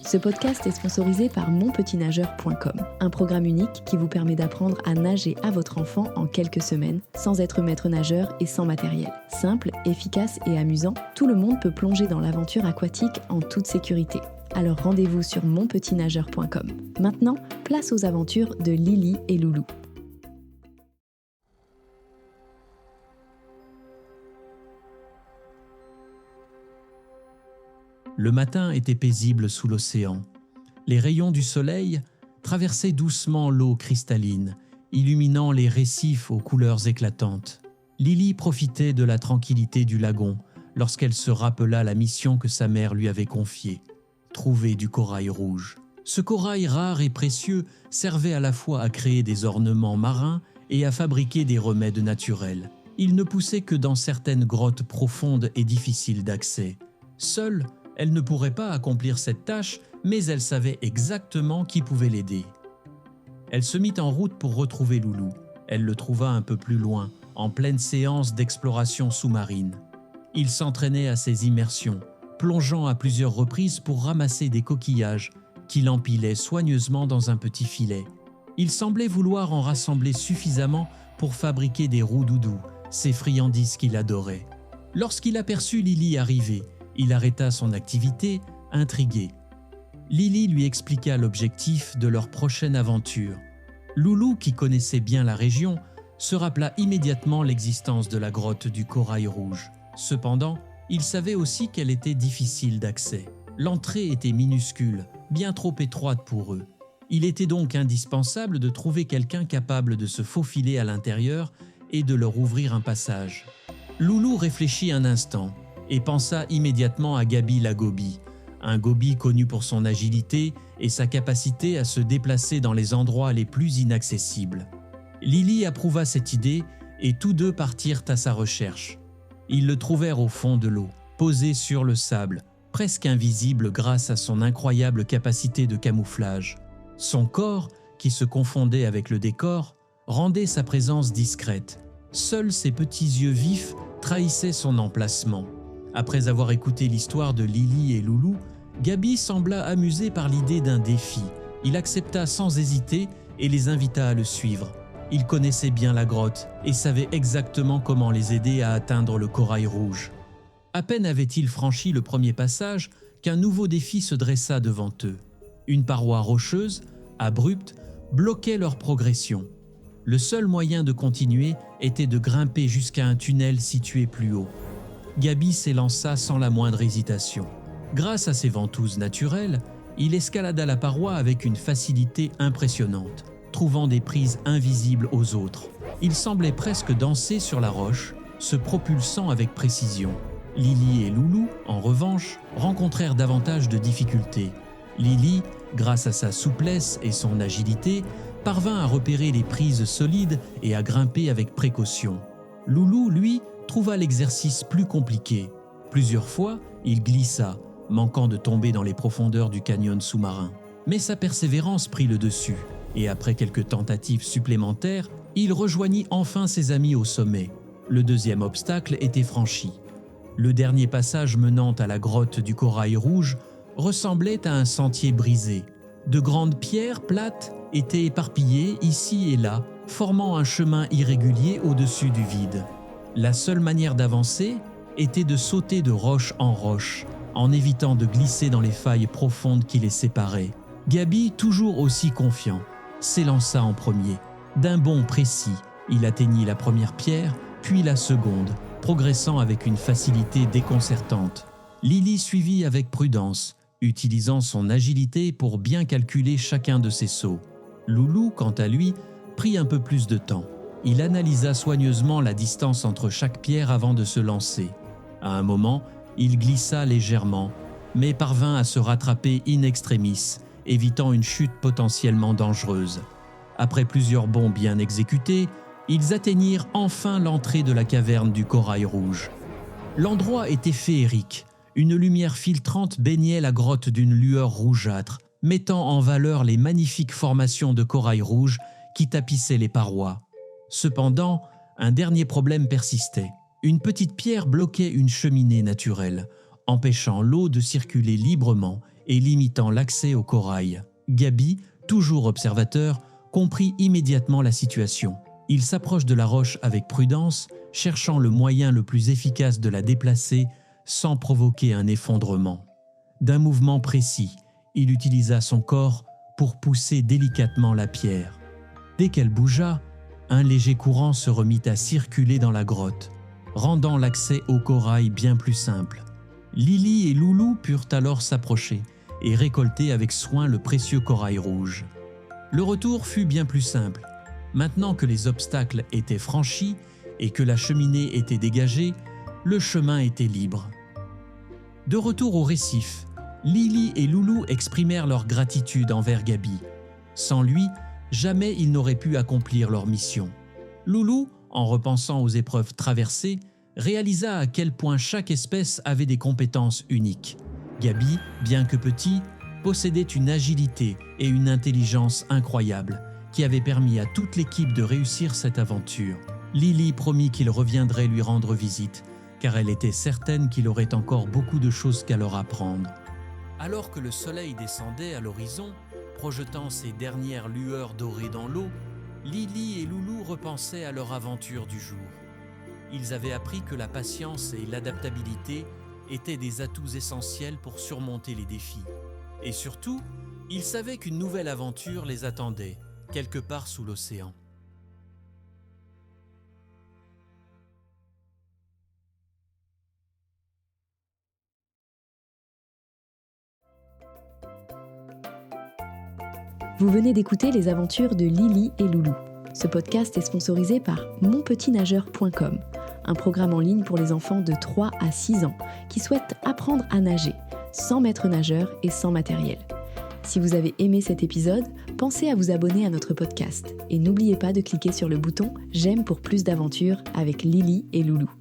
Ce podcast est sponsorisé par monpetitnageur.com, un programme unique qui vous permet d'apprendre à nager à votre enfant en quelques semaines, sans être maître nageur et sans matériel. Simple, efficace et amusant, tout le monde peut plonger dans l'aventure aquatique en toute sécurité. Alors rendez-vous sur monpetitnageur.com. Maintenant, place aux aventures de Lily et Loulou. Le matin était paisible sous l'océan. Les rayons du soleil traversaient doucement l'eau cristalline, illuminant les récifs aux couleurs éclatantes. Lily profitait de la tranquillité du lagon lorsqu'elle se rappela la mission que sa mère lui avait confiée, trouver du corail rouge. Ce corail rare et précieux servait à la fois à créer des ornements marins et à fabriquer des remèdes naturels. Il ne poussait que dans certaines grottes profondes et difficiles d'accès. Seule, elle ne pourrait pas accomplir cette tâche, mais elle savait exactement qui pouvait l'aider. Elle se mit en route pour retrouver Loulou. Elle le trouva un peu plus loin, en pleine séance d'exploration sous-marine. Il s'entraînait à ses immersions, plongeant à plusieurs reprises pour ramasser des coquillages qu'il empilait soigneusement dans un petit filet. Il semblait vouloir en rassembler suffisamment pour fabriquer des roux-doudous, ces friandises qu'il adorait. Lorsqu'il aperçut Lily arriver, il arrêta son activité, intrigué. Lily lui expliqua l'objectif de leur prochaine aventure. Loulou, qui connaissait bien la région, se rappela immédiatement l'existence de la grotte du corail rouge. Cependant, il savait aussi qu'elle était difficile d'accès. L'entrée était minuscule, bien trop étroite pour eux. Il était donc indispensable de trouver quelqu'un capable de se faufiler à l'intérieur et de leur ouvrir un passage. Loulou réfléchit un instant et pensa immédiatement à Gabi la Gobi, un gobi connu pour son agilité et sa capacité à se déplacer dans les endroits les plus inaccessibles. Lily approuva cette idée et tous deux partirent à sa recherche. Ils le trouvèrent au fond de l'eau, posé sur le sable, presque invisible grâce à son incroyable capacité de camouflage. Son corps, qui se confondait avec le décor, rendait sa présence discrète. Seuls ses petits yeux vifs trahissaient son emplacement. Après avoir écouté l'histoire de Lily et Loulou, Gabi sembla amusé par l'idée d'un défi. Il accepta sans hésiter et les invita à le suivre. Il connaissait bien la grotte et savait exactement comment les aider à atteindre le corail rouge. À peine avaient-ils franchi le premier passage qu'un nouveau défi se dressa devant eux. Une paroi rocheuse, abrupte, bloquait leur progression. Le seul moyen de continuer était de grimper jusqu'à un tunnel situé plus haut. Gabi s'élança sans la moindre hésitation. Grâce à ses ventouses naturelles, il escalada la paroi avec une facilité impressionnante, trouvant des prises invisibles aux autres. Il semblait presque danser sur la roche, se propulsant avec précision. Lily et Loulou, en revanche, rencontrèrent davantage de difficultés. Lily, grâce à sa souplesse et son agilité, parvint à repérer les prises solides et à grimper avec précaution. Loulou, lui, trouva l'exercice plus compliqué. Plusieurs fois, il glissa, manquant de tomber dans les profondeurs du canyon sous-marin. Mais sa persévérance prit le dessus, et après quelques tentatives supplémentaires, il rejoignit enfin ses amis au sommet. Le deuxième obstacle était franchi. Le dernier passage menant à la grotte du corail rouge ressemblait à un sentier brisé. De grandes pierres plates étaient éparpillées ici et là, formant un chemin irrégulier au-dessus du vide. La seule manière d'avancer était de sauter de roche en roche, en évitant de glisser dans les failles profondes qui les séparaient. Gabi, toujours aussi confiant, s'élança en premier. D'un bond précis, il atteignit la première pierre, puis la seconde, progressant avec une facilité déconcertante. Lily suivit avec prudence, utilisant son agilité pour bien calculer chacun de ses sauts. Loulou, quant à lui, prit un peu plus de temps. Il analysa soigneusement la distance entre chaque pierre avant de se lancer. À un moment, il glissa légèrement, mais parvint à se rattraper in extremis, évitant une chute potentiellement dangereuse. Après plusieurs bonds bien exécutés, ils atteignirent enfin l'entrée de la caverne du corail rouge. L'endroit était féerique. Une lumière filtrante baignait la grotte d'une lueur rougeâtre, mettant en valeur les magnifiques formations de corail rouge qui tapissaient les parois. Cependant, un dernier problème persistait. Une petite pierre bloquait une cheminée naturelle, empêchant l'eau de circuler librement et limitant l'accès au corail. Gaby, toujours observateur, comprit immédiatement la situation. Il s'approche de la roche avec prudence, cherchant le moyen le plus efficace de la déplacer sans provoquer un effondrement. D'un mouvement précis, il utilisa son corps pour pousser délicatement la pierre. Dès qu'elle bougea, un léger courant se remit à circuler dans la grotte, rendant l'accès au corail bien plus simple. Lily et Loulou purent alors s'approcher et récolter avec soin le précieux corail rouge. Le retour fut bien plus simple. Maintenant que les obstacles étaient franchis et que la cheminée était dégagée, le chemin était libre. De retour au récif, Lily et Loulou exprimèrent leur gratitude envers Gaby. Sans lui, jamais ils n'auraient pu accomplir leur mission. Loulou, en repensant aux épreuves traversées, réalisa à quel point chaque espèce avait des compétences uniques. Gaby, bien que petit, possédait une agilité et une intelligence incroyables qui avaient permis à toute l'équipe de réussir cette aventure. Lily promit qu'il reviendrait lui rendre visite, car elle était certaine qu'il aurait encore beaucoup de choses qu'à leur apprendre. Alors que le soleil descendait à l'horizon, projetant ses dernières lueurs dorées dans l'eau, Lily et Loulou repensaient à leur aventure du jour. Ils avaient appris que la patience et l'adaptabilité étaient des atouts essentiels pour surmonter les défis. Et surtout, ils savaient qu'une nouvelle aventure les attendait, quelque part sous l'océan. Vous venez d'écouter les aventures de Lily et Loulou. Ce podcast est sponsorisé par monpetitnageur.com, un programme en ligne pour les enfants de 3 à 6 ans qui souhaitent apprendre à nager, sans maître nageur et sans matériel. Si vous avez aimé cet épisode, pensez à vous abonner à notre podcast et n'oubliez pas de cliquer sur le bouton « J'aime pour plus d'aventures avec Lily et Loulou ».